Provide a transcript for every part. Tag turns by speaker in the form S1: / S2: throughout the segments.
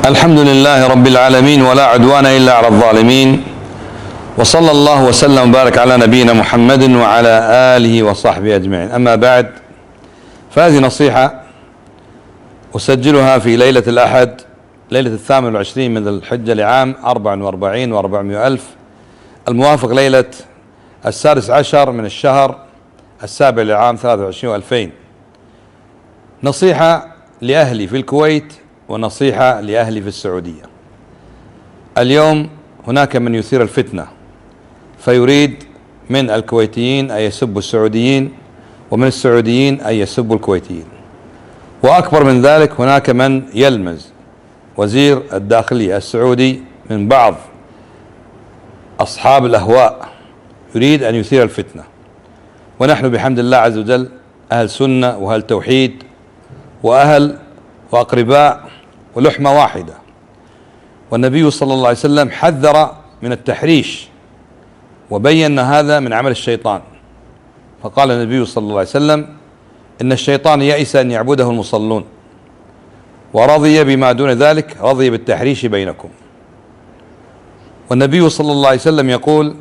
S1: الحمد لله رب العالمين، ولا عدوان إلا على الظالمين، وصلى الله وسلم وبارك على نبينا محمد وعلى آله وصحبه أجمعين. أما بعد، فهذه نصيحة أسجلها في ليلة الأحد، ليلة 28 من ذي الحجة لعام 44 و400 ألف، الموافق ليلة 16 من الشهر 7 لعام 23 و2000. نصيحة لأهلي في الكويت ونصيحة لأهلي في السعودية. اليوم هناك من يثير الفتنة فيريد من الكويتيين أن يسبوا السعوديين، ومن السعوديين أن يسبوا الكويتيين، وأكبر من ذلك هناك من يلمز وزير الداخلية السعودي من بعض أصحاب الأهواء، يريد أن يثير الفتنة. ونحن بحمد الله عز وجل أهل سنة وأهل توحيد وأهل وأقرباء ولحمة واحدة، والنبي صلى الله عليه وسلم حذر من التحريش وبين هذا من عمل الشيطان، فقال النبي صلى الله عليه وسلم: إن الشيطان يئس أن يعبده المصلون، ورضي بما دون ذلك، رضي بالتحريش بينكم. والنبي صلى الله عليه وسلم يقول: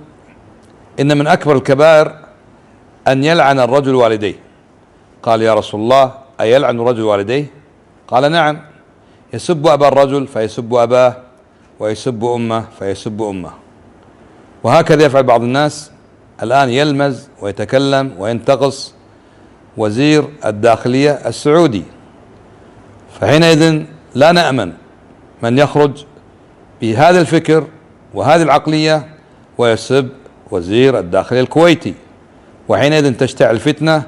S1: إن من أكبر الكبائر أن يلعن الرجل والديه. قال: يا رسول الله، أيلعن الرجل والديه؟ قال: نعم، يسب أبا الرجل فيسب أباه، ويسب أمه فيسب أمه. وهكذا يفعل بعض الناس الآن، يلمز ويتكلم وينتقص وزير الداخلية السعودي، فحينئذ لا نأمن من يخرج بهذا الفكر وهذه العقلية ويسب وزير الداخلية الكويتي، وحينئذ تشتعل الفتنة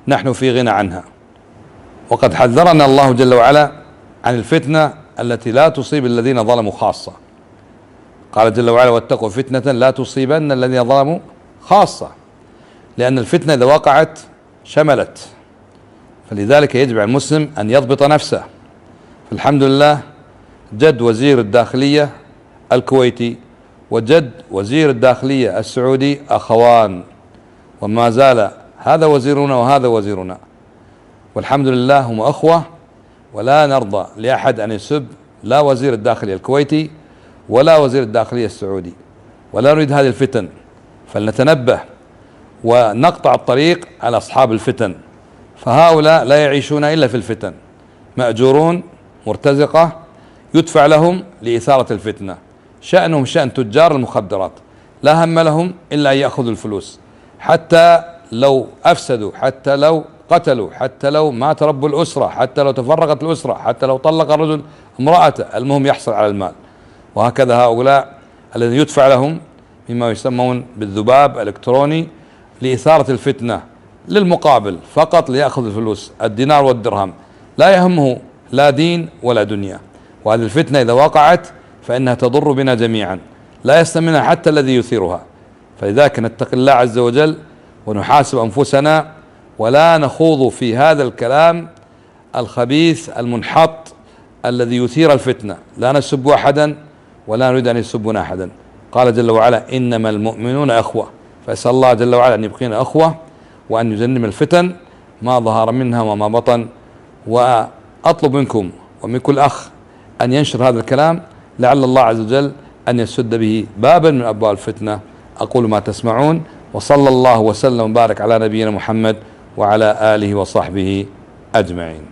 S1: نحن في غنى عنها. وقد حذرنا الله جل وعلا عن الفتنة التي لا تصيب الذين ظلموا خاصة. قال جل وعلا: واتقوا فتنة لا تصيبن الذين ظلموا خاصة، لأن الفتنة إذا وقعت شملت، فلذلك يجب على المسلم أن يضبط نفسه. فالحمد لله جد وزير الداخلية الكويتي وجد وزير الداخلية السعودي أخوان، وما زال هذا وزيرنا وهذا وزيرنا، والحمد لله هم أخوة، ولا نرضى لأحد أن يسب لا وزير الداخلية الكويتي ولا وزير الداخلية السعودي، ولا نريد هذه الفتن. فلنتنبه ونقطع الطريق على أصحاب الفتن، فهؤلاء لا يعيشون إلا في الفتن، مأجورون مرتزقة يدفع لهم لإثارة الفتنة. شأنهم شأن تجار المخدرات، لا هم لهم إلا أن يأخذوا الفلوس، حتى لو أفسدوا، حتى لو قتلوا، حتى لو مات رب الأسرة، حتى لو تفرقت الأسرة، حتى لو طلق الرجل امرأته، المهم يحصل على المال. وهكذا هؤلاء الذين يدفع لهم مما يسمون بالذباب الإلكتروني لإثارة الفتنة للمقابل، فقط ليأخذ الفلوس، الدينار والدرهم، لا يهمه لا دين ولا دنيا. وهذه الفتنة إذا وقعت فإنها تضر بنا جميعا، لا يستمنها حتى الذي يثيرها. فلذلك نتقي الله عز وجل ونحاسب أنفسنا، ولا نخوض في هذا الكلام الخبيث المنحط الذي يثير الفتنة. لا نسب أحدا ولا نريد أن يسبنا أحدا. قال جل وعلا: إنما المؤمنون أخوة. فأسأل الله جل وعلا أن يبقينا أخوة، وأن يجنب الفتن ما ظهر منها وما بطن. وأطلب منكم ومن كل أخ أن ينشر هذا الكلام، لعل الله عز وجل أن يسد به بابا من أبواب الفتنة. أقول ما تسمعون، وصلى الله وسلم وبارك على نبينا محمد وعلى آله وصحبه أجمعين.